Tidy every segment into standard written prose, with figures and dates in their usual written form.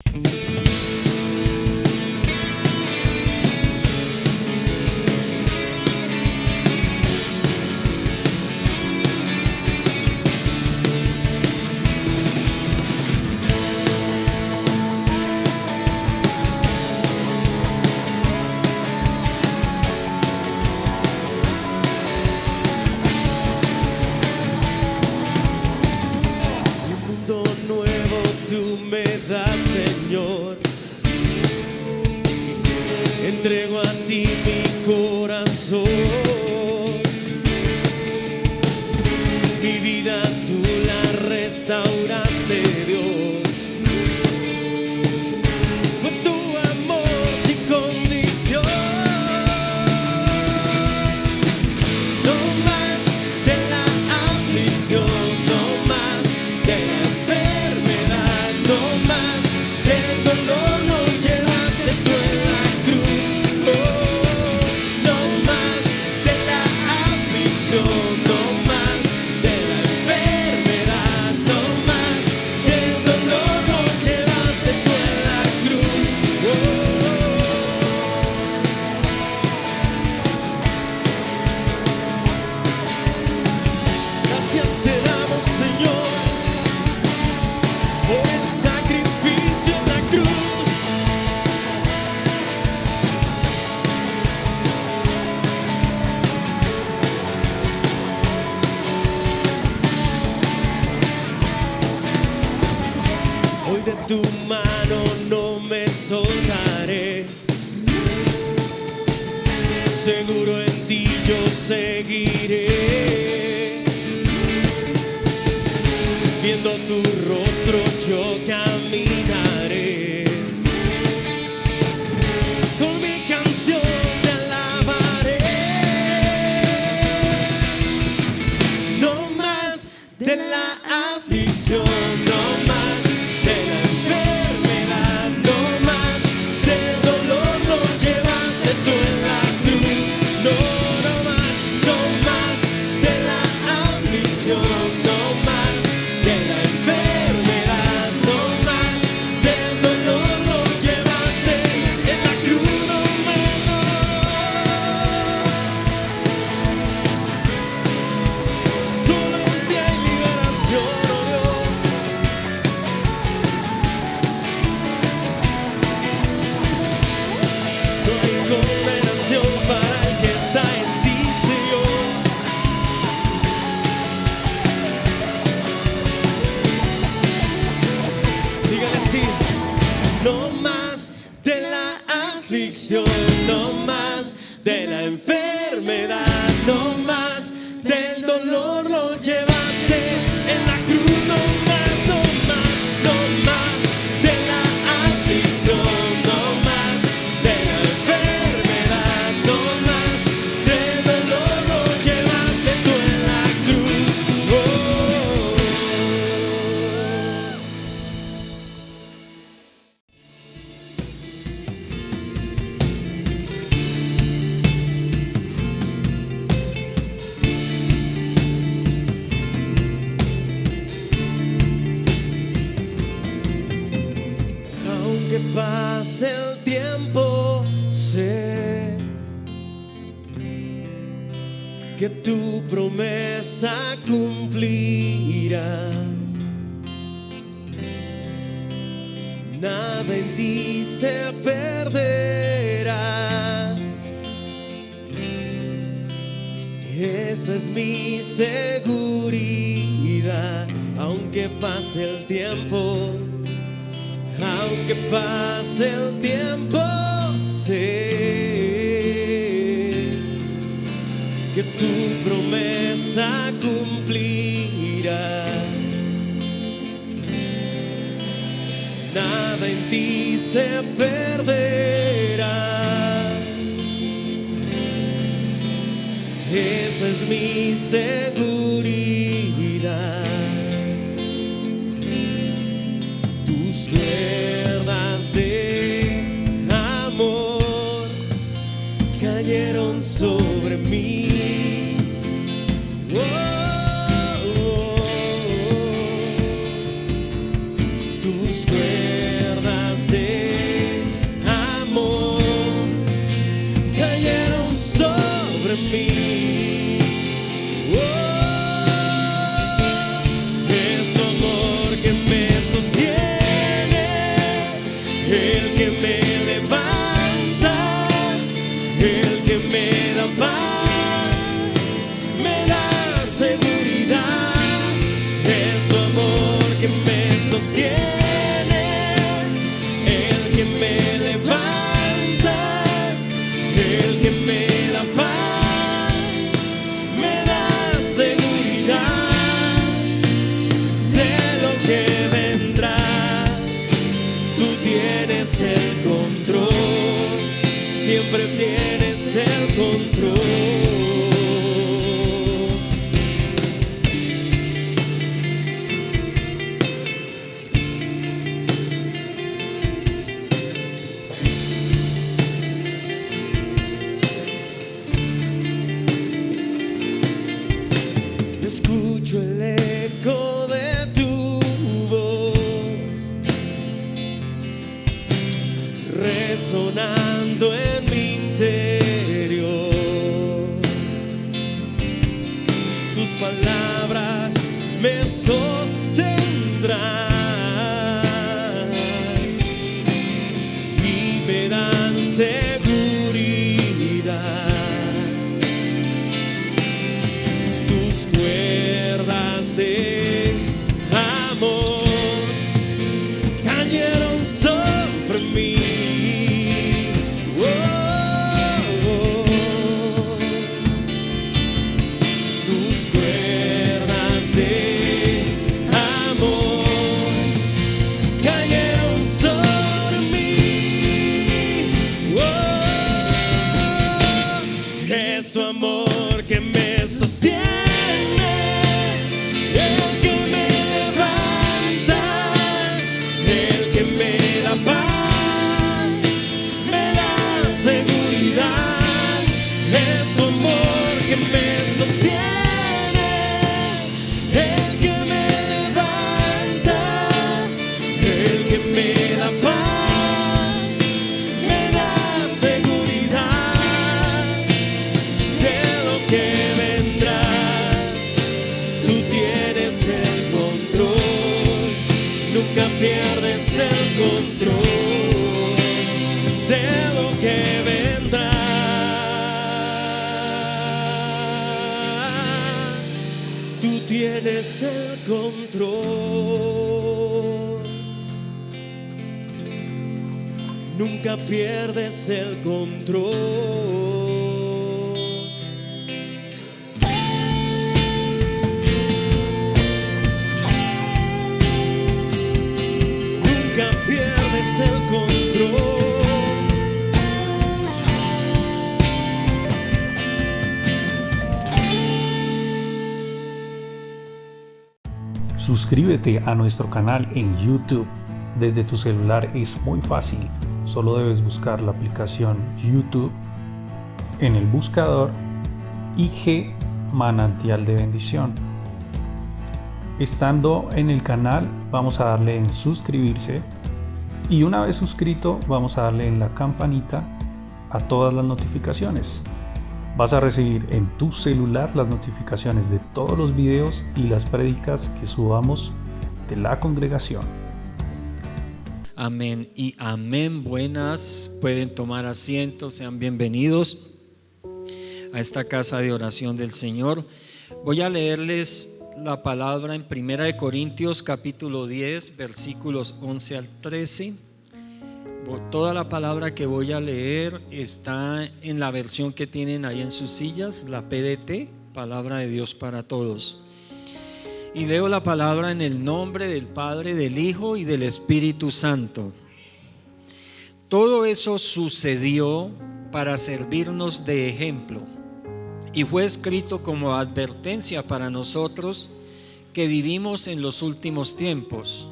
Un mundo nuevo tú me das, Señor. Entrego a ti mi corazón. Mi vida tú la restauraste, Dios. Fue tu amor sin condición. No más de la aflicción, no más de la enfermedad, no más del dolor, lo llevaste tú en la cruz. Oh, no más de la aflicción, no más de la enfermedad, no más del dolor, lo llevaste tú en la cruz. Gracias te damos, Señor, por el sacrificio en la cruz. Hoy de tu mano no me soltaré. Seguro en ti yo seguiré. Viendo tu rostro yo caminaré. Con mi canción te alabaré. No más de la aflicción, no más de la enfermedad, no más del dolor, lo llevaste tú en la cruz. No, no más de la aflicción, no más de la enfermedad, no más del dolor, lo llevaste en la cruz. No más, solo en ti hay liberación, oh Dios. No hay condenación para el que está en ti, Señor. Dígale así: no más de la aflicción, no más de la enfermedad, no más del dolor, lo llevaste en la cruz. No más de la aflicción, no más de la enfermedad, no más del dolor, lo llevaste tú en la cruz. Aunque pase el tiempo, sé que tu promesa cumplirás. Nada en ti se perderá. Esa es mi seguridad. Aunque pase el tiempo, aunque pase el tiempo, sé que tu promesa cumplirá. Nada en ti se perderá. Esa es mi seguridad. Tus cuerdas de amor cayeron sobre mí. Oh, oh, oh. Tus cuerdas tienes el control, siempre tienes el control. Escucho el eco de tu voz resonando en mi interior. Tus palabras me sostendrán y me dan seguridad. Tus cuerdas de amor cayeron sobre mí. Oh, oh. Tus cuerdas de amor cayeron sobre mí. Oh, es tu amor que me sostiene, el que me levanta, el que me da paz, me da seguridad. Es tu amor que me sostiene, el que me levanta, el que me da paz, me da seguridad de lo que vendrá. Tú tienes el control, nunca pierdes el control de lo que vendrá. Tú tienes el control, nunca pierdes el control. Nunca pierdes el control. Suscríbete a nuestro canal en YouTube. Desde tu celular es muy fácil. Solo debes buscar la aplicación YouTube en el buscador IG Manantial de Bendición. Estando en el canal, vamos a darle en suscribirse y una vez suscrito, vamos a darle en la campanita a todas las notificaciones. Vas a recibir en tu celular las notificaciones de todos los videos y las prédicas que subamos de la congregación. Amén y amén. Buenas, pueden tomar asiento, sean bienvenidos a esta casa de oración del Señor. Voy a leerles la palabra en 1 Corintios capítulo 10 versículos 11 al 13. Toda la palabra que voy a leer está en la versión que tienen ahí en sus sillas, la PDT, Palabra de Dios para Todos. Y leo la palabra en el nombre del Padre, del Hijo y del Espíritu Santo. Todo eso sucedió para servirnos de ejemplo y fue escrito como advertencia para nosotros que vivimos en los últimos tiempos.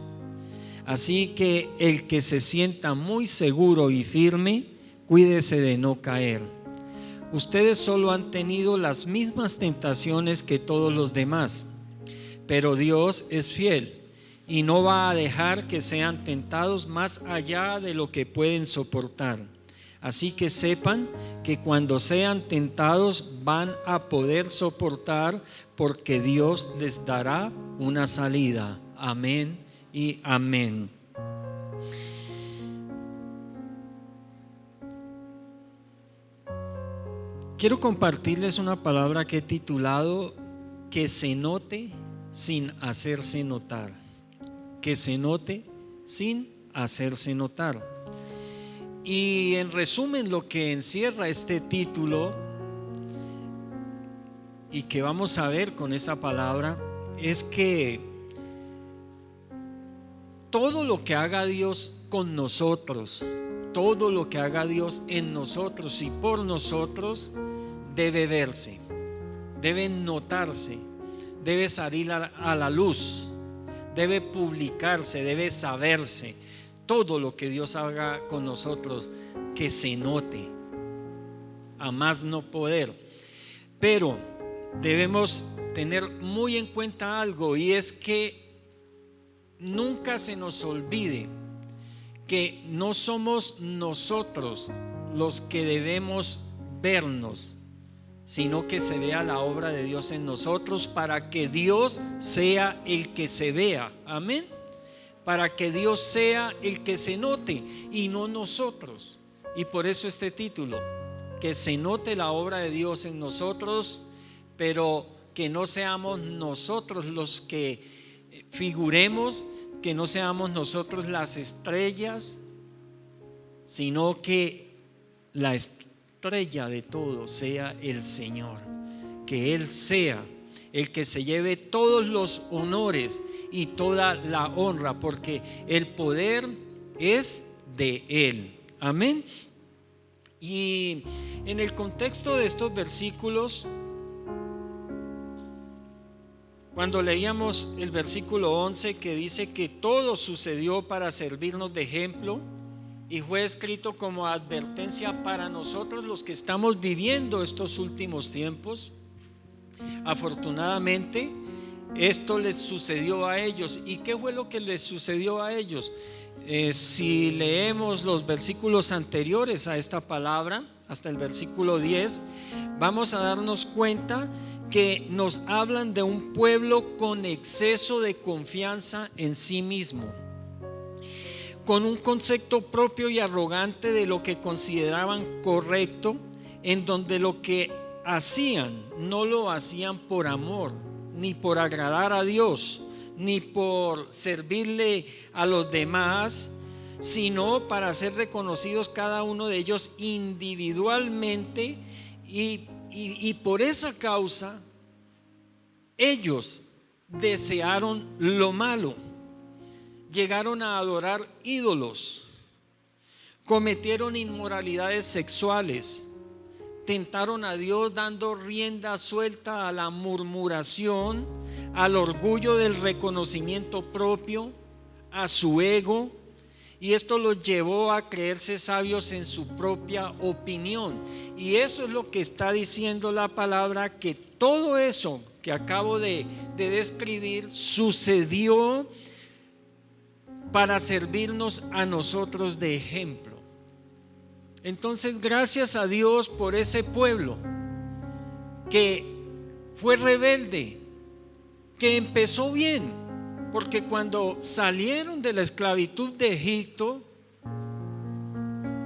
Así que el que se sienta muy seguro y firme, cuídese de no caer. Ustedes solo han tenido las mismas tentaciones que todos los demás, pero Dios es fiel y no va a dejar que sean tentados más allá de lo que pueden soportar. Así que sepan que cuando sean tentados van a poder soportar, porque Dios les dará una salida. Amén y amén. Quiero compartirles una palabra que he titulado que se note sin hacerse notar. Que se note sin hacerse notar. Y en resumen, lo que encierra este título y que vamos a ver con esta palabra es que todo lo que haga Dios con nosotros. Todo lo que haga Dios en nosotros y por nosotros debe verse, debe notarse, debe salir a la luz, debe publicarse, debe saberse. Todo lo que Dios haga con nosotros, que se note a más no poder. Pero debemos tener muy en cuenta algo, y es que nunca se nos olvide que no somos nosotros los que debemos vernos, sino que se vea la obra de Dios en nosotros, para que Dios sea el que se vea. Amén. Para que Dios sea el que se note y no nosotros. Y por eso este título, que se note la obra de Dios en nosotros, pero que no seamos nosotros los que figuremos, que no seamos nosotros las estrellas, sino que la estrella de todo sea el Señor, que Él sea el que se lleve todos los honores y toda la honra, porque el poder es de Él. Amén. Y en el contexto de estos versículos, cuando leíamos el versículo 11, que dice que todo sucedió para servirnos de ejemplo y fue escrito como advertencia para nosotros los que estamos viviendo estos últimos tiempos. Afortunadamente esto les sucedió a ellos. ¿Y qué fue lo que les sucedió a ellos? Si leemos los versículos anteriores a esta palabra, hasta el versículo 10, vamos a darnos cuenta que nos hablan de un pueblo con exceso de confianza en sí mismo, con un concepto propio y arrogante de lo que consideraban correcto, en donde lo que hacían no lo hacían por amor, ni por agradar a Dios, ni por servirle a los demás, sino para ser reconocidos cada uno de ellos individualmente, y por esa causa ellos desearon lo malo, llegaron a adorar ídolos, cometieron inmoralidades sexuales, tentaron a Dios dando rienda suelta a la murmuración, al orgullo del reconocimiento propio, a su ego, y esto los llevó a creerse sabios en su propia opinión. Y eso es lo que está diciendo la palabra, que todo eso que acabo de describir sucedió para servirnos a nosotros de ejemplo. Entonces, gracias a Dios por ese pueblo que fue rebelde, que empezó bien, porque cuando salieron de la esclavitud de Egipto,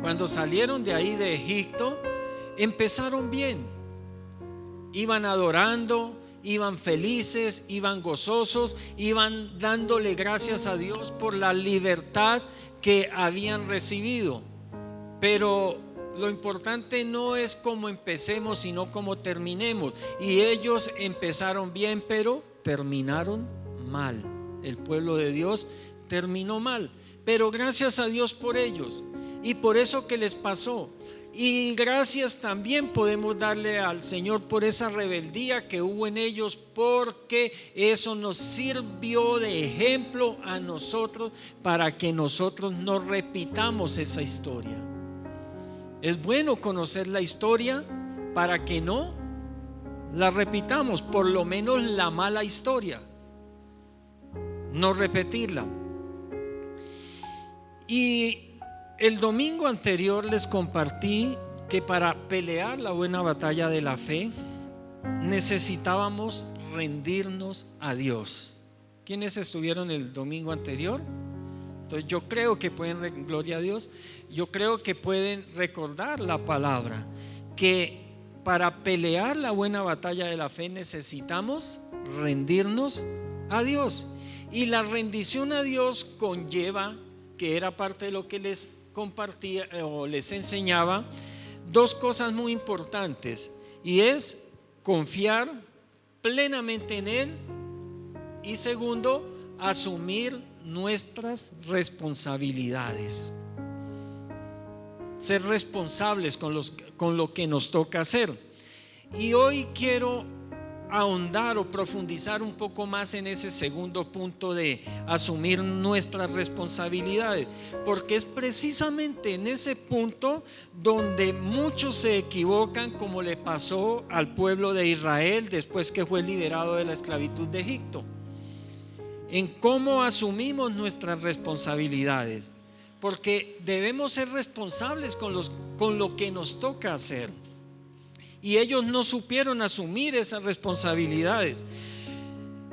cuando salieron de ahí de Egipto, empezaron bien. Iban adorando, iban felices, iban gozosos, iban dándole gracias a Dios por la libertad que habían recibido. Pero lo importante no es cómo empecemos, sino cómo terminemos. Y ellos empezaron bien, pero terminaron mal. El pueblo de Dios terminó mal, pero gracias a Dios por ellos y por eso que les pasó. Y gracias también podemos darle al Señor por esa rebeldía que hubo en ellos, porque eso nos sirvió de ejemplo a nosotros para que nosotros no repitamos esa historia. Es bueno conocer la historia para que no la repitamos, por lo menos la mala historia, no repetirla. Y el domingo anterior les compartí que para pelear la buena batalla de la fe necesitábamos rendirnos a Dios. ¿Quiénes estuvieron el domingo anterior? Entonces yo creo que pueden, gloria a Dios, yo creo que pueden recordar la palabra, que para pelear la buena batalla de la fe necesitamos rendirnos a Dios. Y la rendición a Dios conlleva, que era parte de lo que les compartía o les enseñaba, dos cosas muy importantes, y es confiar plenamente en Él, y segundo, asumir nuestras responsabilidades. Ser responsables con lo que nos toca hacer. Y hoy quiero ahondar o profundizar un poco más en ese segundo punto de asumir nuestras responsabilidades, porque es precisamente en ese punto donde muchos se equivocan, como le pasó al pueblo de Israel después que fue liberado de la esclavitud de Egipto, en cómo asumimos nuestras responsabilidades, porque debemos ser responsables con lo que nos toca hacer. Y ellos no supieron asumir esas responsabilidades.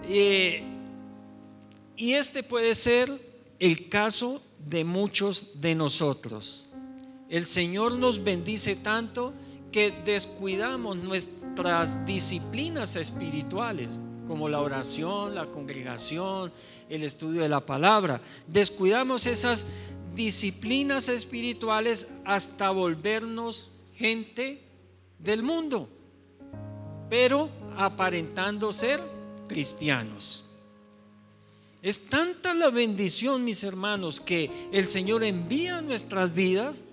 Y este puede ser el caso de muchos de nosotros. El Señor nos bendice tanto que descuidamos nuestras disciplinas espirituales, como la oración, la congregación, el estudio de la palabra. Descuidamos esas disciplinas espirituales hasta volvernos gente del mundo, pero aparentando ser cristianos. Es tanta la bendición, mis hermanos, que el Señor envía a nuestras vidas,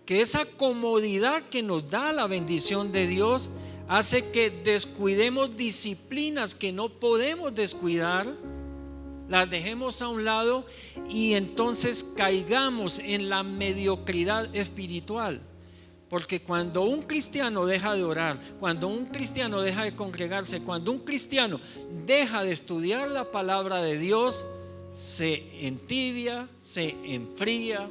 que esa comodidad que nos da la bendición de Dios hace que descuidemos disciplinas que no podemos descuidar, las dejemos a un lado y entonces caigamos en la mediocridad espiritual. Porque cuando un cristiano deja de orar, cuando un cristiano deja de congregarse, cuando un cristiano deja de estudiar la palabra de Dios, se entibia, se enfría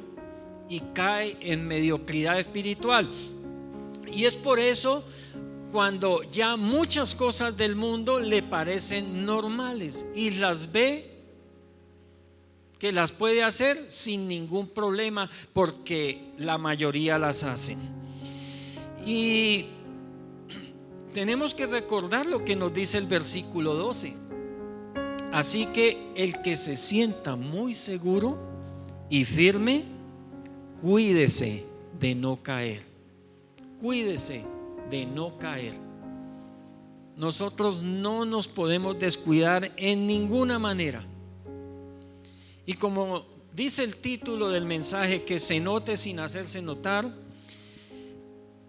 y cae en mediocridad espiritual. Y es por eso cuando ya muchas cosas del mundo le parecen normales y las ve que las puede hacer sin ningún problema, porque la mayoría las hacen. Y tenemos que recordar lo que nos dice el versículo 12. Así que el que se sienta muy seguro y firme, cuídese de no caer. Cuídese de no caer. Nosotros no nos podemos descuidar en ninguna manera. Y como dice el título del mensaje, que se note sin hacerse notar,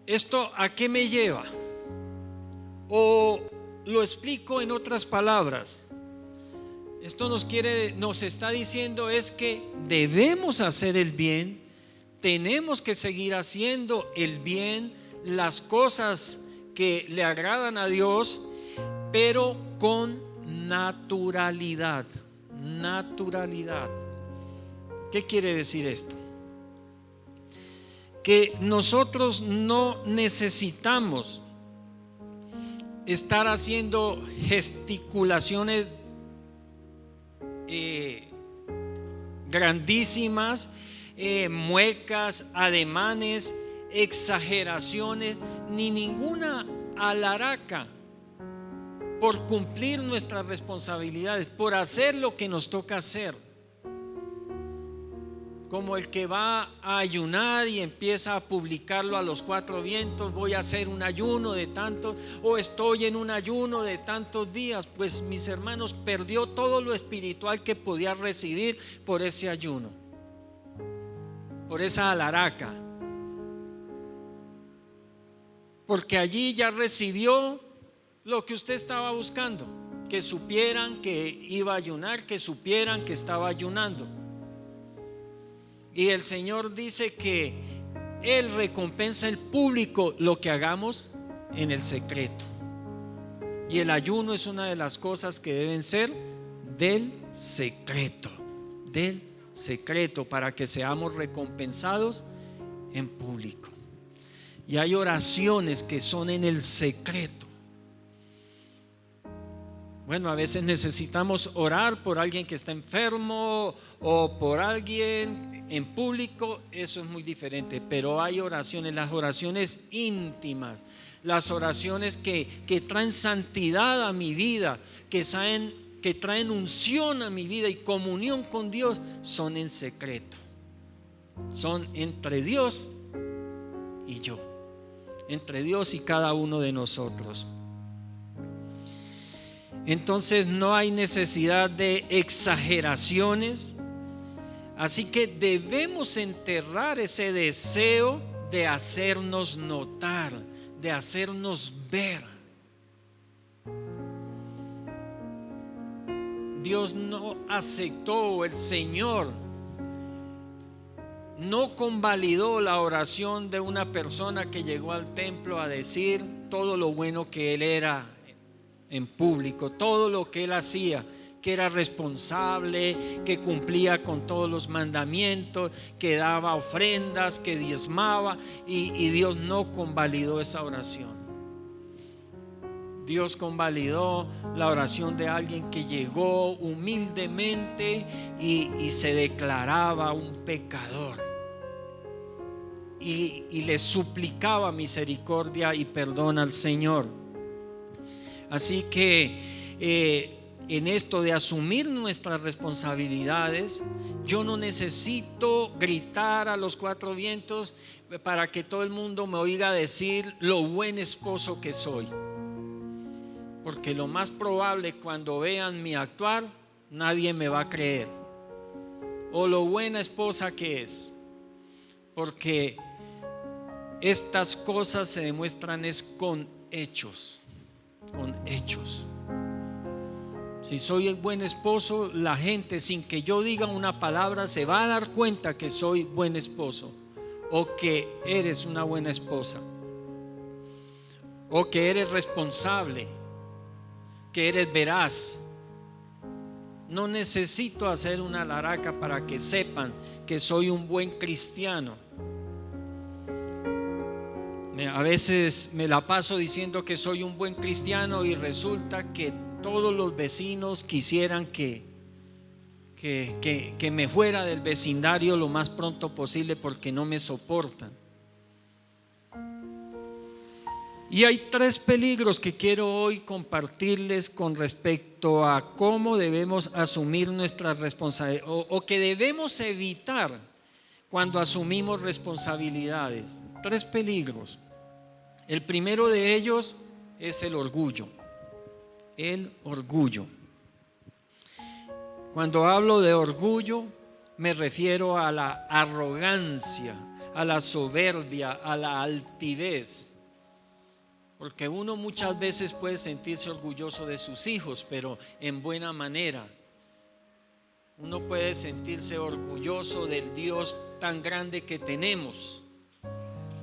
¿esto a qué me lleva? O lo explico en otras palabras. Esto nos está diciendo es que debemos hacer el bien, tenemos que seguir haciendo el bien, las cosas que le agradan a Dios, pero con naturalidad. Naturalidad. ¿Qué quiere decir esto? Que nosotros no necesitamos estar haciendo gesticulaciones grandísimas, muecas, ademanes, exageraciones, ni ninguna alaraca por cumplir nuestras responsabilidades, por hacer lo que nos toca hacer. Como el que va a ayunar y empieza a publicarlo a los cuatro vientos: voy a hacer un ayuno de tanto, o estoy en un ayuno de tantos días. Pues, mis hermanos, perdió todo lo espiritual que podía recibir por ese ayuno, por esa alaraca, porque allí ya recibió lo que usted estaba buscando, que supieran que iba a ayunar, que supieran que estaba ayunando. Y el Señor dice que Él recompensa en público lo que hagamos en el secreto. Y el ayuno es una de las cosas que deben ser del secreto, para que seamos recompensados en público. Y hay oraciones que son en el secreto. Bueno, a veces necesitamos orar por alguien que está enfermo o por alguien en público, eso es muy diferente. Pero hay oraciones, las oraciones íntimas, las oraciones que traen santidad a mi vida, que traen unción a mi vida y comunión con Dios, son en secreto. Son entre Dios y yo, entre Dios y cada uno de nosotros. Entonces no hay necesidad de exageraciones. Así que debemos enterrar ese deseo de hacernos notar, de hacernos ver. Dios no aceptó, el Señor no convalidó la oración de una persona que llegó al templo a decir todo lo bueno que él era en público, todo lo que él hacía, que era responsable, que cumplía con todos los mandamientos, que daba ofrendas, que diezmaba, y Dios no convalidó esa oración. Dios convalidó la oración de alguien que llegó humildemente y se declaraba un pecador y le suplicaba misericordia y perdón al Señor. Así que en esto de asumir nuestras responsabilidades, yo no necesito gritar a los cuatro vientos para que todo el mundo me oiga decir lo buen esposo que soy. Porque lo más probable, cuando vean mi actuar, nadie me va a creer. O lo buena esposa que es. Porque estas cosas se demuestran es con hechos. Con hechos. Si soy el buen esposo, la gente, sin que yo diga una palabra, se va a dar cuenta que soy buen esposo, o que eres una buena esposa, o que eres responsable, que eres veraz. No necesito hacer una alaraca para que sepan que soy un buen cristiano. A veces me la paso diciendo que soy un buen cristiano y resulta que todos los vecinos quisieran que me fuera del vecindario lo más pronto posible porque no me soportan. Y hay tres peligros que quiero hoy compartirles con respecto a cómo debemos asumir nuestras responsabilidades o que debemos evitar cuando asumimos responsabilidades. Tres peligros. El primero de ellos es el orgullo. El orgullo. Cuando hablo de orgullo, me refiero a la arrogancia, a la soberbia, a la altivez. Porque uno muchas veces puede sentirse orgulloso de sus hijos, pero en buena manera. Uno puede sentirse orgulloso del Dios tan grande que tenemos.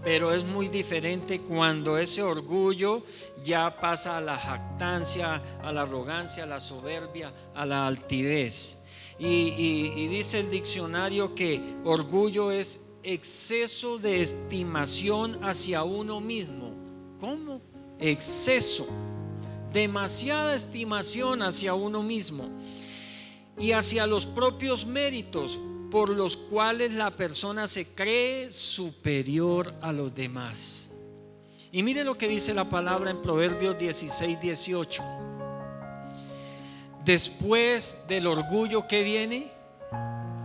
Pero es muy diferente cuando ese orgullo ya pasa a la jactancia, a la arrogancia, a la soberbia, a la altivez. Y dice el diccionario que orgullo es exceso de estimación hacia uno mismo. ¿Cómo? Exceso, demasiada estimación hacia uno mismo y hacia los propios méritos por los cuales la persona se cree superior a los demás. Y mire lo que dice la palabra en Proverbios 16:18. Después del orgullo, ¿qué viene?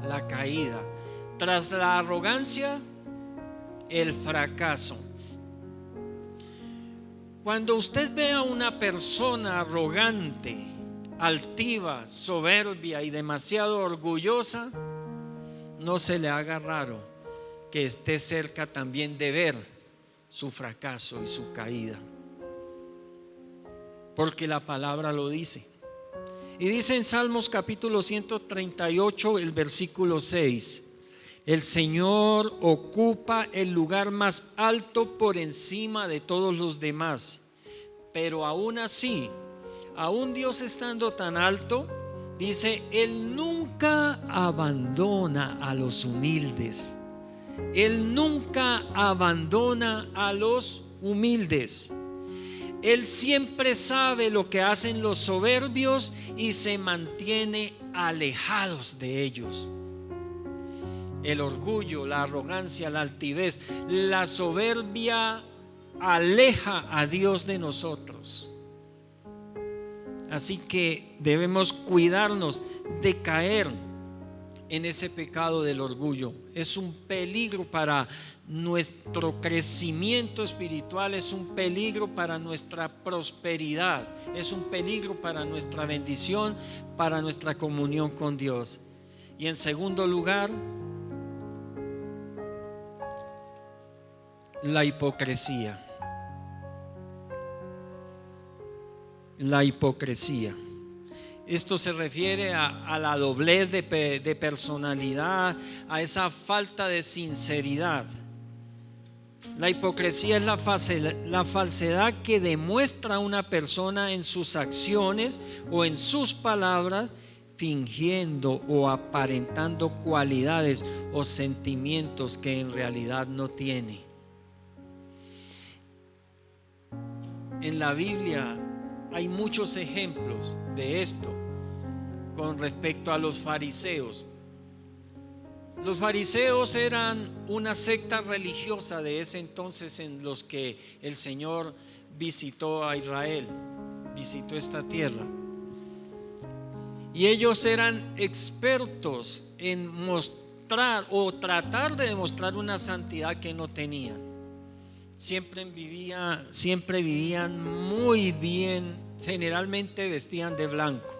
La caída. Tras la arrogancia, el fracaso. Cuando usted ve a una persona arrogante, altiva, soberbia y demasiado orgullosa, no se le haga raro que esté cerca también de ver su fracaso y su caída, porque la palabra lo dice. Y dice en Salmos capítulo 138, el versículo 6: el Señor ocupa el lugar más alto por encima de todos los demás, pero aún así, aún Dios estando tan alto, dice, Él nunca abandona a los humildes. Él nunca abandona a los humildes. Él siempre sabe lo que hacen los soberbios y se mantiene alejados de ellos. El orgullo, la arrogancia, la altivez, la soberbia aleja a Dios de nosotros. Así que debemos cuidarnos de caer en ese pecado del orgullo. Es un peligro para nuestro crecimiento espiritual, es un peligro para nuestra prosperidad, es un peligro para nuestra bendición, para nuestra comunión con Dios. Y en segundo lugar, la hipocresía. La hipocresía. Esto se refiere a la doblez de personalidad, a esa falta de sinceridad. La hipocresía es la falsedad que demuestra una persona en sus acciones o en sus palabras, fingiendo o aparentando cualidades o sentimientos que en realidad no tiene. En la Biblia hay muchos ejemplos de esto con respecto a los fariseos. Los fariseos eran una secta religiosa de ese entonces en los que el Señor visitó a Israel, visitó esta tierra. Y ellos eran expertos en mostrar o tratar de demostrar una santidad que no tenían. Siempre vivían muy bien, generalmente vestían de blanco.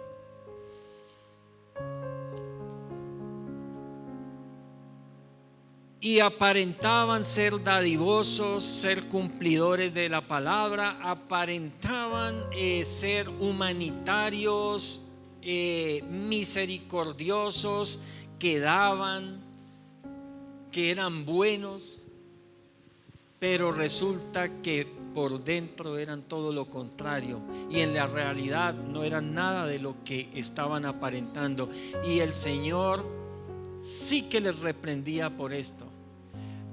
Y aparentaban ser dadivosos, ser cumplidores de la palabra, aparentaban ser humanitarios, misericordiosos, que daban, que eran buenos. Pero resulta que por dentro eran todo lo contrario y en la realidad no eran nada de lo que estaban aparentando. Y el Señor sí que les reprendía por esto,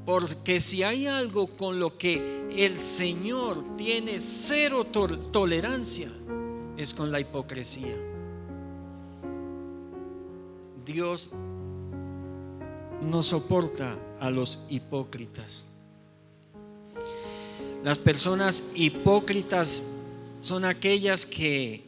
porque si hay algo con lo que el Señor tiene cero tolerancia, es con la hipocresía. Dios no soporta a los hipócritas. Las personas hipócritas son aquellas que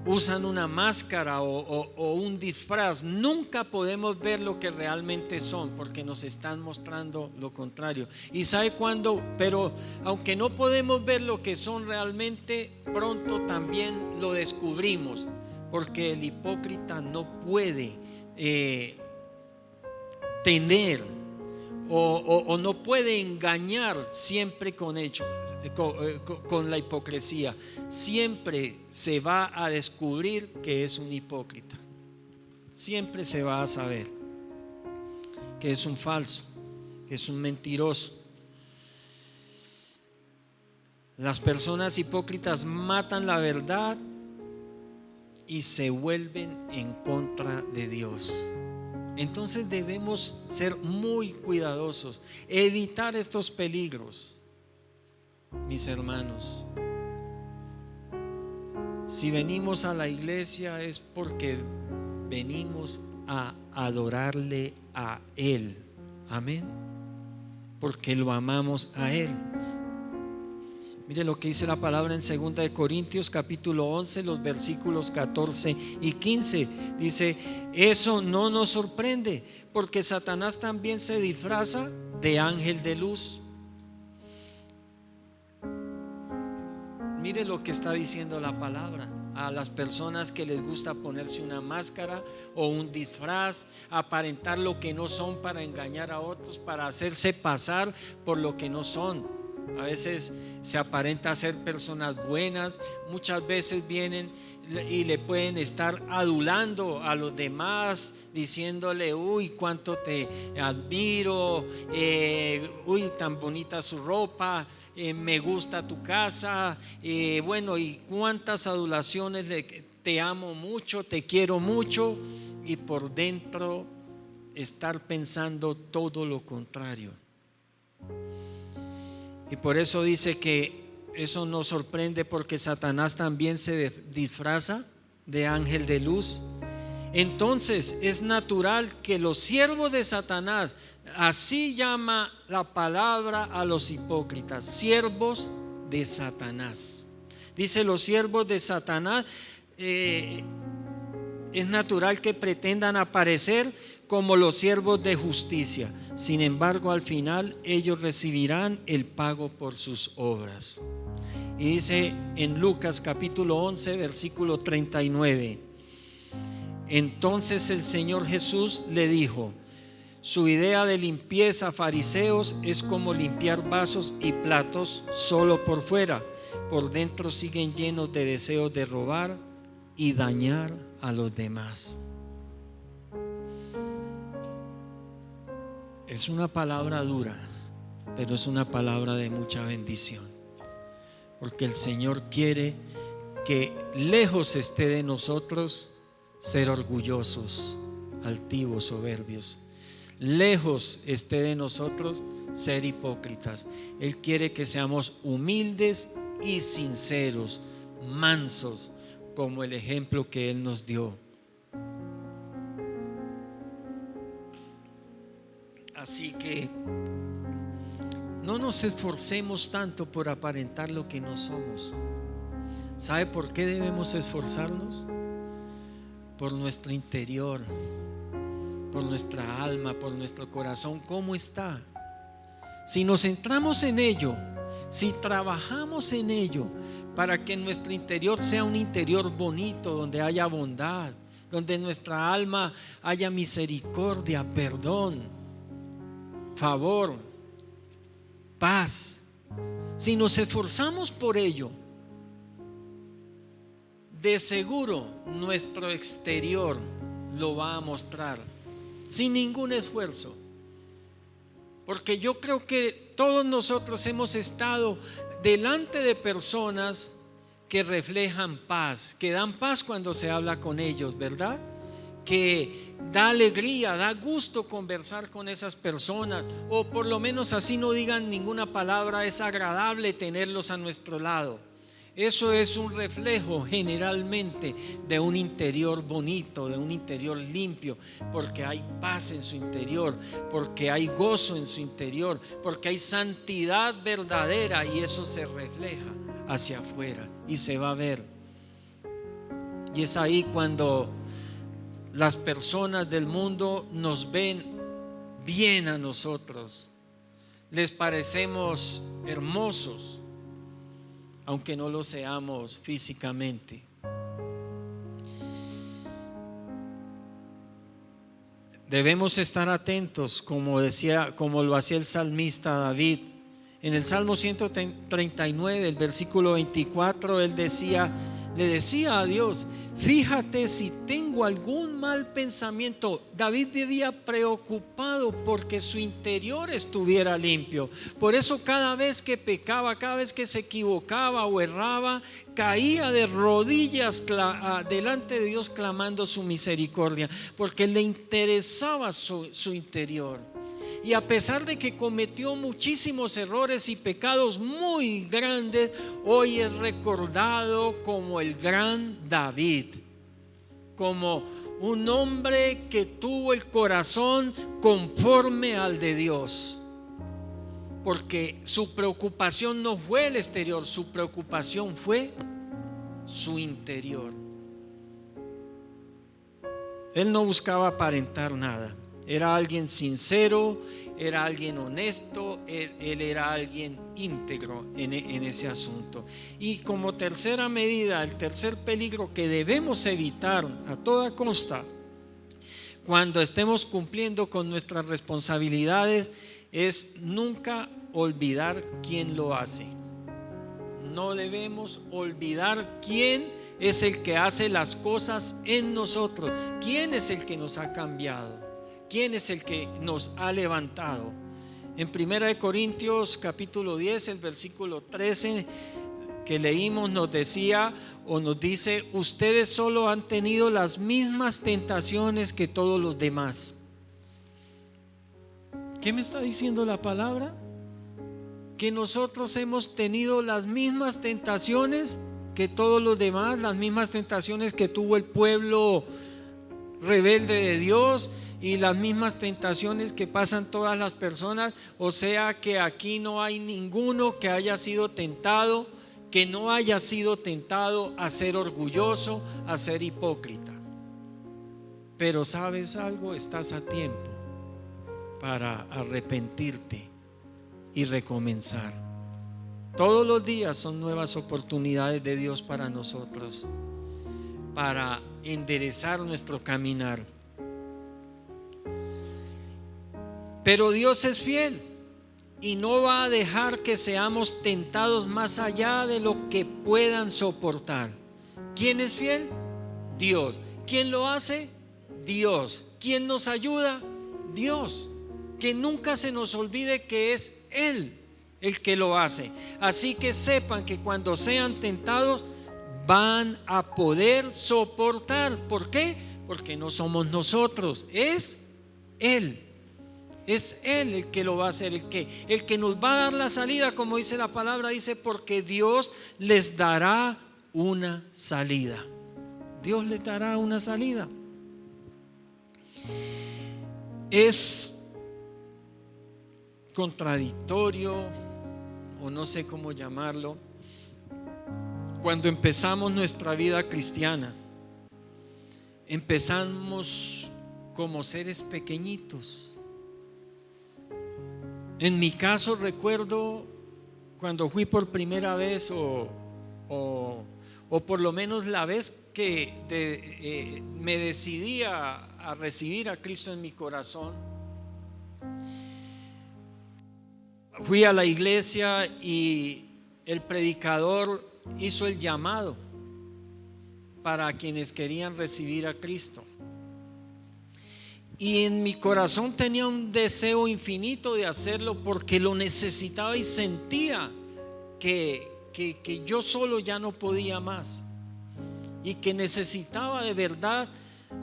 usan una máscara o un disfraz. Nunca podemos ver lo que realmente son porque nos están mostrando lo contrario. ¿Y sabe cuándo? Pero aunque no podemos ver lo que son realmente, pronto también lo descubrimos, porque el hipócrita no puede tener o no puede engañar siempre con la hipocresía. Siempre se va a descubrir que es un hipócrita. Siempre se va a saber que es un falso, que es un mentiroso. Las personas hipócritas matan la verdad y se vuelven en contra de Dios. Entonces debemos ser muy cuidadosos, evitar estos peligros, mis hermanos. Si venimos a la iglesia es porque venimos a adorarle a Él, amén, porque lo amamos a Él. Mire lo que dice la palabra en 2 de Corintios capítulo 11, los versículos 14 y 15. Dice: eso no nos sorprende, porque Satanás también se disfraza de ángel de luz. Mire lo que está diciendo la palabra. A las personas que les gusta ponerse una máscara o un disfraz, aparentar lo que no son para engañar a otros, para hacerse pasar por lo que no son. A veces se aparenta ser personas buenas, muchas veces vienen y le pueden estar adulando a los demás, diciéndole: uy, cuánto te admiro, uy, tan bonita su ropa, me gusta tu casa, bueno, y cuántas adulaciones, te amo mucho, te quiero mucho, y por dentro estar pensando todo lo contrario. Y por eso dice que eso nos sorprende, porque Satanás también se disfraza de ángel de luz. Entonces es natural que los siervos de Satanás, así llama la palabra a los hipócritas, siervos de Satanás. Dice los siervos de Satanás, es natural que pretendan aparecer como los siervos de justicia. Sin embargo, al final ellos recibirán el pago por sus obras. Y dice en Lucas capítulo 11, versículo 39. Entonces el Señor Jesús le dijo: su idea de limpieza, fariseos, es como limpiar vasos y platos solo por fuera. Por dentro siguen llenos de deseos de robar y dañar a los demás. Es una palabra dura, pero es una palabra de mucha bendición, porque el Señor quiere que lejos esté de nosotros ser orgullosos, altivos, soberbios. Lejos esté de nosotros ser hipócritas. Él quiere que seamos humildes y sinceros, mansos, como el ejemplo que Él nos dio. Así que no nos esforcemos tanto por aparentar lo que no somos. ¿Sabe por qué debemos esforzarnos? Por nuestro interior, por nuestra alma, por nuestro corazón. ¿Cómo está? Si nos centramos en ello, si trabajamos en ello, para que nuestro interior sea un interior bonito, donde haya bondad, donde en nuestra alma haya misericordia, perdón, favor, paz. Si nos esforzamos por ello, de seguro nuestro exterior lo va a mostrar sin ningún esfuerzo. Porque yo creo que todos nosotros hemos estado delante de personas que reflejan paz, que dan paz cuando se habla con ellos, ¿verdad? Que da alegría, da gusto conversar con esas personas, o por lo menos así no digan ninguna palabra, es agradable tenerlos a nuestro lado. Eso es un reflejo generalmente de un interior bonito, de un interior limpio, porque hay paz en su interior, porque hay gozo en su interior, porque hay santidad verdadera, y eso se refleja hacia afuera y se va a ver. Y es ahí cuando las personas del mundo nos ven bien a nosotros, les parecemos hermosos, aunque no lo seamos físicamente. Debemos estar atentos, como lo hacía el salmista David. En el Salmo 139, el versículo 24, él le decía a Dios: fíjate si tengo algún mal pensamiento. David vivía preocupado porque su interior estuviera limpio. Por eso cada vez que pecaba, cada vez que se equivocaba o erraba, caía de rodillas delante de Dios clamando su misericordia, porque le interesaba su interior. Y a pesar de que cometió muchísimos errores y pecados muy grandes, hoy es recordado como el gran David, como un hombre que tuvo el corazón conforme al de Dios, porque su preocupación no fue el exterior, su preocupación fue su interior. Él no buscaba aparentar nada. Era alguien sincero, era alguien honesto, él era alguien íntegro en ese asunto. Y como tercera medida, el tercer peligro que debemos evitar a toda costa cuando estemos cumpliendo con nuestras responsabilidades es nunca olvidar quién lo hace. No debemos olvidar quién es el que hace las cosas en nosotros, quién es el que nos ha cambiado, quién es el que nos ha levantado. En 1 Corintios capítulo 10, el versículo 13 que leímos nos decía o nos dice: ustedes solo han tenido las mismas tentaciones que todos los demás. ¿Qué me está diciendo la palabra? Que nosotros hemos tenido las mismas tentaciones que todos los demás, las mismas tentaciones que tuvo el pueblo rebelde de Dios y las mismas tentaciones que pasan todas las personas. O sea que aquí no hay ninguno que haya sido tentado, que no haya sido tentado a ser orgulloso, a ser hipócrita. Pero ¿sabes algo? Estás a tiempo para arrepentirte y recomenzar. Todos los días son nuevas oportunidades de Dios para nosotros, para enderezar nuestro caminar. Pero Dios es fiel y no va a dejar que seamos tentados más allá de lo que puedan soportar. ¿Quién es fiel? Dios. ¿Quién lo hace? Dios. ¿Quién nos ayuda? Dios. Que nunca se nos olvide que es Él el que lo hace. Así que sepan que cuando sean tentados van a poder soportar. ¿Por qué? Porque no somos nosotros, es Él. Es Él el que lo va a hacer, el que nos va a dar la salida, como dice la palabra, dice, porque Dios les dará una salida. Dios les dará una salida. Es contradictorio, o no sé cómo llamarlo, cuando empezamos nuestra vida cristiana. Empezamos como seres pequeñitos. En mi caso recuerdo cuando fui por primera vez o por lo menos la vez que me decidí a recibir a Cristo en mi corazón. Fui a la iglesia y el predicador hizo el llamado para quienes querían recibir a Cristo. Y en mi corazón tenía un deseo infinito de hacerlo porque lo necesitaba y sentía que yo solo ya no podía más y que necesitaba de verdad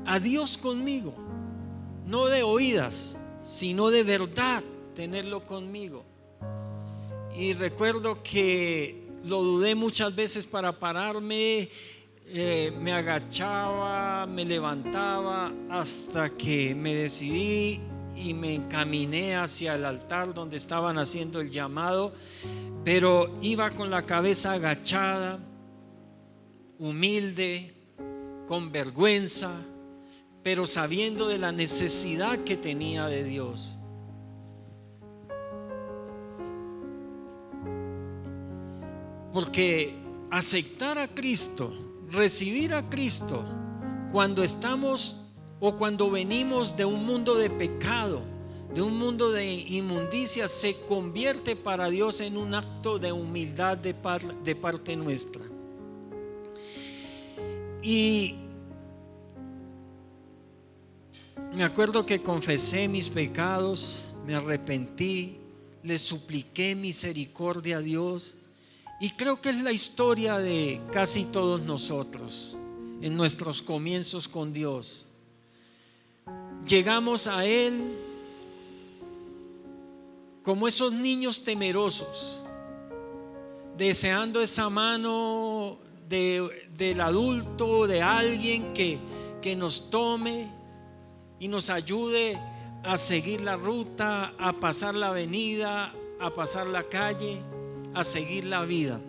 a Dios conmigo, no de oídas, sino de verdad tenerlo conmigo. Y recuerdo que lo dudé muchas veces para pararme. Me agachaba, me levantaba, hasta que me decidí y me encaminé hacia el altar donde estaban haciendo el llamado, pero iba con la cabeza agachada, humilde, con vergüenza, pero sabiendo de la necesidad que tenía de Dios. Porque aceptar a Cristo, recibir a Cristo, cuando estamos o cuando venimos de un mundo de pecado, de un mundo de inmundicia, se convierte para Dios en un acto de humildad de parte nuestra. Y me acuerdo que confesé mis pecados, me arrepentí, le supliqué misericordia a Dios. Y creo que es la historia de casi todos nosotros en nuestros comienzos con Dios. Llegamos a Él como esos niños temerosos, deseando esa mano del adulto, de alguien que nos tome y nos ayude a seguir la ruta, a pasar la avenida, a pasar la calle, a seguir la vida,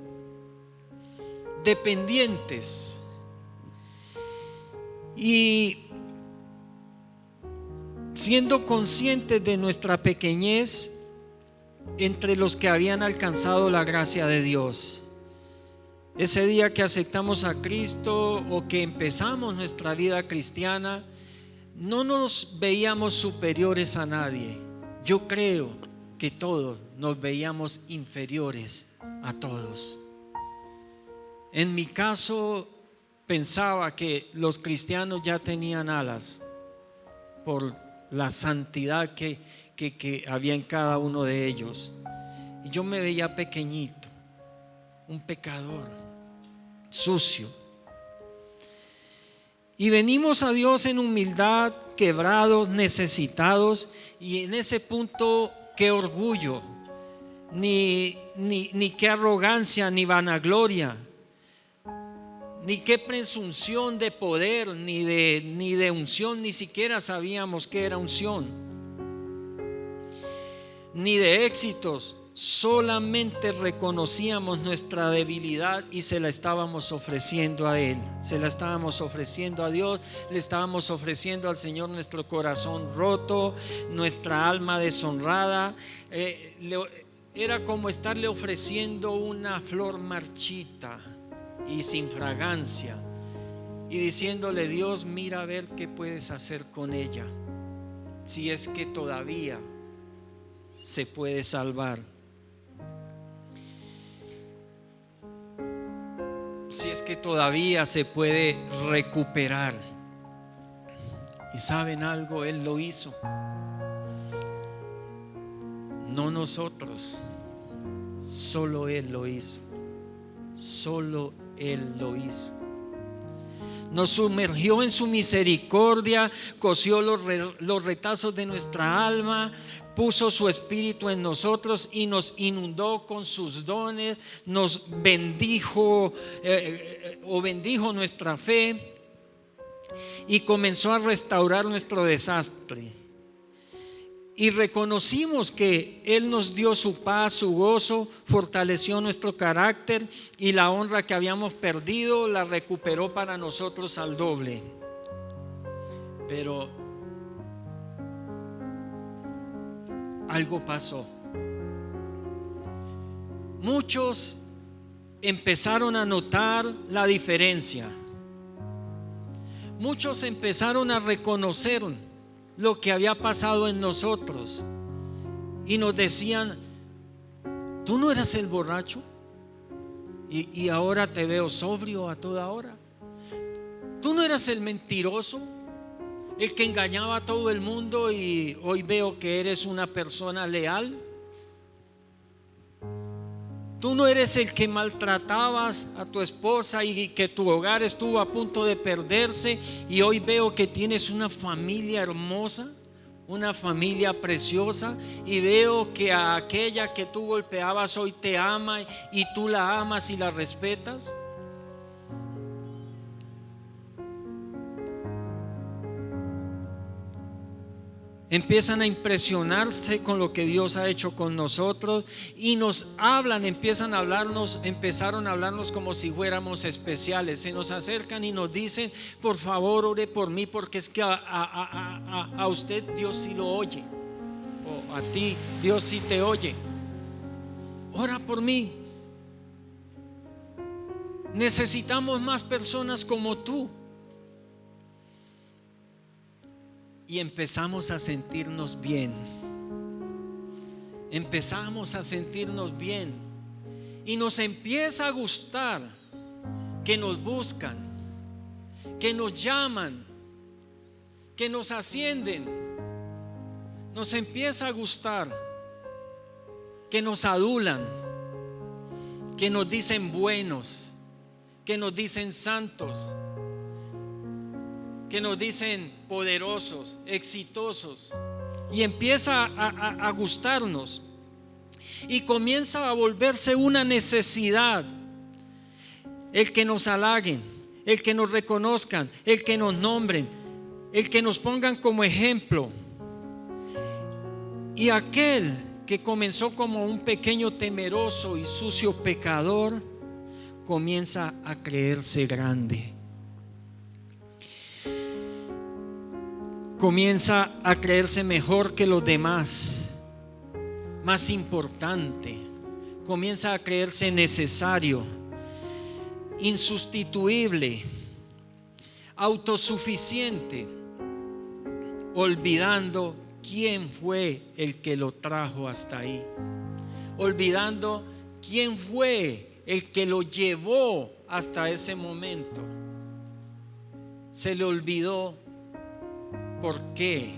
dependientes. Y siendo conscientes de nuestra pequeñez entre los que habían alcanzado la gracia de Dios. Ese día que aceptamos a Cristo o que empezamos nuestra vida cristiana, no nos veíamos superiores a nadie. Yo creo que todos nos veíamos inferiores a todos. En mi caso, pensaba que los cristianos ya tenían alas por la santidad que había en cada uno de ellos. Y yo me veía pequeñito, un pecador, sucio. Y venimos a Dios en humildad, quebrados, necesitados, y en ese punto, qué orgullo, ni qué arrogancia, ni vanagloria, ni qué presunción de poder, ni de unción. Ni siquiera sabíamos qué era unción, ni de éxitos solamente reconocíamos nuestra debilidad y se la estábamos ofreciendo a Él, se la estábamos ofreciendo a Dios, le estábamos ofreciendo al Señor nuestro corazón roto, nuestra alma deshonrada. Era como estarle ofreciendo una flor marchita y sin fragancia y diciéndole: Dios, mira a ver qué puedes hacer con ella, si es que todavía se puede salvar, si es que todavía se puede recuperar. Y ¿saben algo? Él lo hizo, no nosotros, solo Él lo hizo, solo Él lo hizo. Nos sumergió en su misericordia, cosió los retazos de nuestra alma, puso su espíritu en nosotros y nos inundó con sus dones, nos bendijo bendijo nuestra fe y comenzó a restaurar nuestro desastre. Y reconocimos que Él nos dio su paz, su gozo, fortaleció nuestro carácter y la honra que habíamos perdido la recuperó para nosotros al doble. Pero algo pasó. Muchos empezaron a notar la diferencia. Muchos empezaron a reconocer lo que había pasado en nosotros y nos decían: tú no eras el borracho y ahora te veo sobrio a toda hora. Tú no eras el mentiroso, el que engañaba a todo el mundo y hoy veo que eres una persona leal. Tú no eres el que maltratabas a tu esposa y que tu hogar estuvo a punto de perderse y hoy veo que tienes una familia hermosa, una familia preciosa, y veo que a aquella que tú golpeabas hoy te ama y tú la amas y la respetas. Empiezan a impresionarse con lo que Dios ha hecho con nosotros y nos hablan, empezaron a hablarnos como si fuéramos especiales. Se nos acercan y nos dicen: por favor, ore por mí, porque es que a usted Dios sí lo oye, o a ti Dios sí te oye. Ora por mí. Necesitamos más personas como tú. Y empezamos a sentirnos bien. Empezamos a sentirnos bien. Y nos empieza a gustar que nos buscan, que nos llaman, que nos ascienden. Nos empieza a gustar que nos adulan, que nos dicen buenos, que nos dicen santos, que nos dicen poderosos, exitosos, y empieza a gustarnos y comienza a volverse una necesidad el que nos halaguen, el que nos reconozcan, el que nos nombren, el que nos pongan como ejemplo. Y aquel que comenzó como un pequeño temeroso y sucio pecador comienza a creerse grande. Comienza a creerse mejor que los demás, más importante. Comienza a creerse necesario, insustituible, autosuficiente, olvidando quién fue el que lo trajo hasta ahí, olvidando quién fue el que lo llevó hasta ese momento. Se le olvidó por qué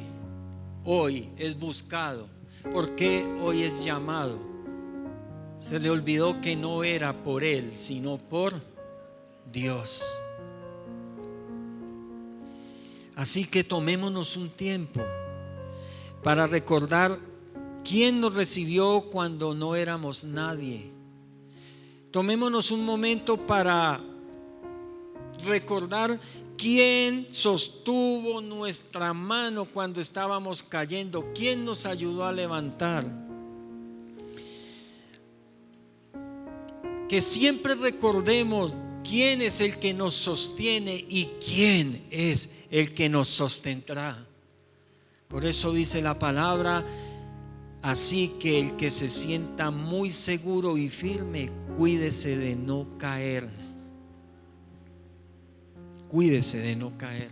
hoy es buscado, por qué hoy es llamado. Se le olvidó que no era por él, sino por Dios. Así que tomémonos un tiempo para recordar quién nos recibió cuando no éramos nadie. Tomémonos un momento para recordar quién sostuvo nuestra mano cuando estábamos cayendo, quién nos ayudó a levantar. que siempre recordemos quién es el que nos sostiene y quién es el que nos sostendrá. Por eso dice la palabra: así que el que se sienta muy seguro y firme, cuídese de no caer. Cuídese de no caer.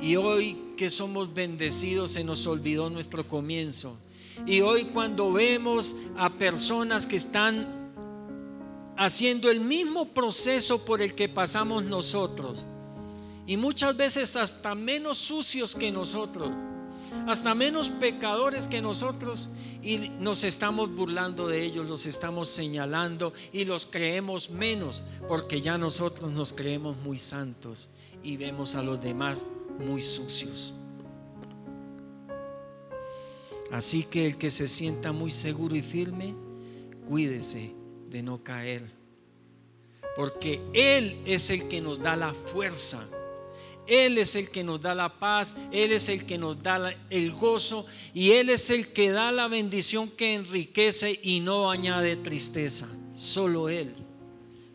Y hoy que somos bendecidos, se nos olvidó nuestro comienzo. Y hoy, cuando vemos a personas que están haciendo el mismo proceso por el que pasamos nosotros, y muchas veces hasta menos sucios que nosotros, hasta menos pecadores que nosotros, y nos estamos burlando de ellos, los estamos señalando y los creemos menos, porque ya nosotros nos creemos muy santos y vemos a los demás muy sucios. Así que el que se sienta muy seguro y firme, cuídese de no caer, porque Él es el que nos da la fuerza, Él es el que nos da la paz, Él es el que nos da el gozo, y Él es el que da la bendición que enriquece y no añade tristeza. Solo Él.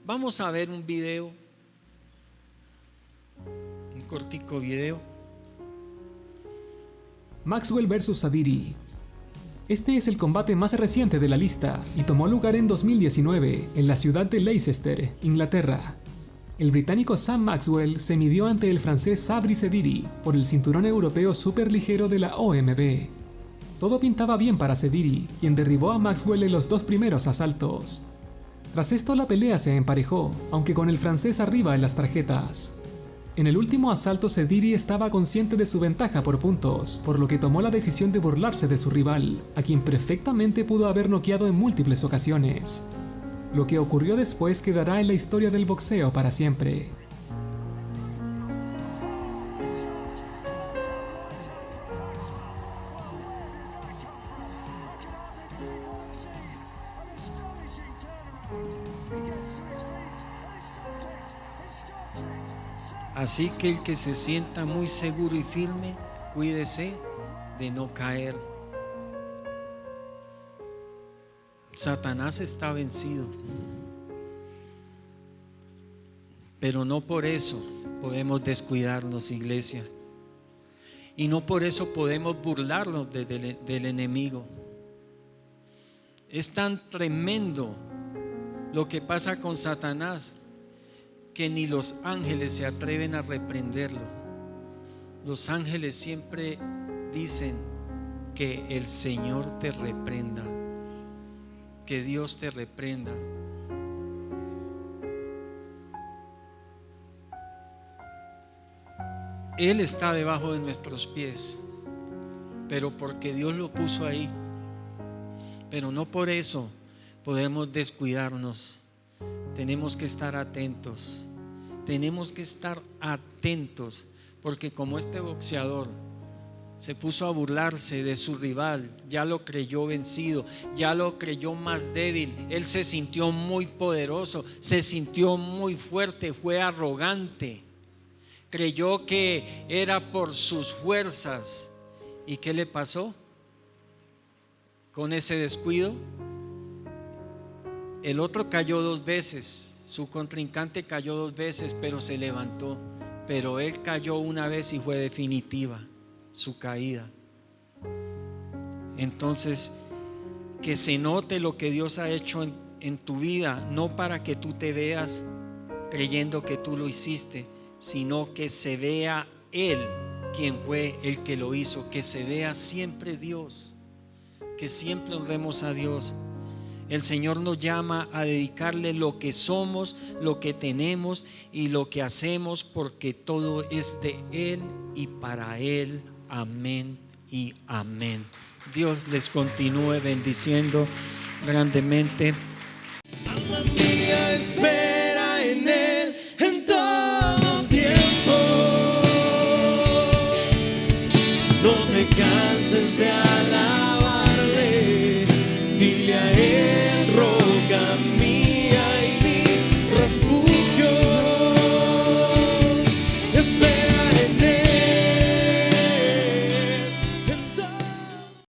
Vamos a ver un video, un cortico video. Maxwell vs Sadiri. Este es el combate más reciente de la lista y tomó lugar en 2019 en la ciudad de Leicester, Inglaterra. El británico Sam Maxwell se midió ante el francés Sabri Sediri por el cinturón europeo superligero de la OMB. Todo pintaba bien para Sediri, quien derribó a Maxwell en los 2 primeros asaltos. Tras esto la pelea se emparejó, aunque con el francés arriba en las tarjetas. En el último asalto, Sediri estaba consciente de su ventaja por puntos, por lo que tomó la decisión de burlarse de su rival, a quien perfectamente pudo haber noqueado en múltiples ocasiones. Lo que ocurrió después quedará en la historia del boxeo para siempre. Así que el que se sienta muy seguro y firme, cuídese de no caer. Satanás está vencido, pero no por eso podemos descuidarnos, iglesia, y no por eso podemos burlarnos del enemigo. Es tan tremendo lo que pasa con Satanás que ni los ángeles se atreven a reprenderlo. Los ángeles siempre dicen que el Señor te reprenda, que Dios te reprenda. Él está debajo de nuestros pies, pero porque Dios lo puso ahí. Pero no por eso podemos descuidarnos. Tenemos que estar atentos. Tenemos que estar atentos, porque como este boxeador se puso a burlarse de su rival, ya lo creyó vencido, ya lo creyó más débil. Él se sintió muy poderoso, se sintió muy fuerte, fue arrogante, creyó que era por sus fuerzas. ¿Y qué le pasó con ese descuido? El otro cayó 2 veces, su contrincante cayó 2 veces, pero se levantó. Pero él cayó una vez y fue definitiva su caída. Entonces, que se note lo que Dios ha hecho en tu vida, no para que tú te veas creyendo que tú lo hiciste, sino que se vea Él, quien fue el que lo hizo, que se vea siempre Dios, que siempre honremos a Dios. El Señor nos llama a dedicarle lo que somos, lo que tenemos y lo que hacemos, porque todo es de Él y para Él. Amén y amén. Dios les continúe bendiciendo grandemente. Alma mía, espera.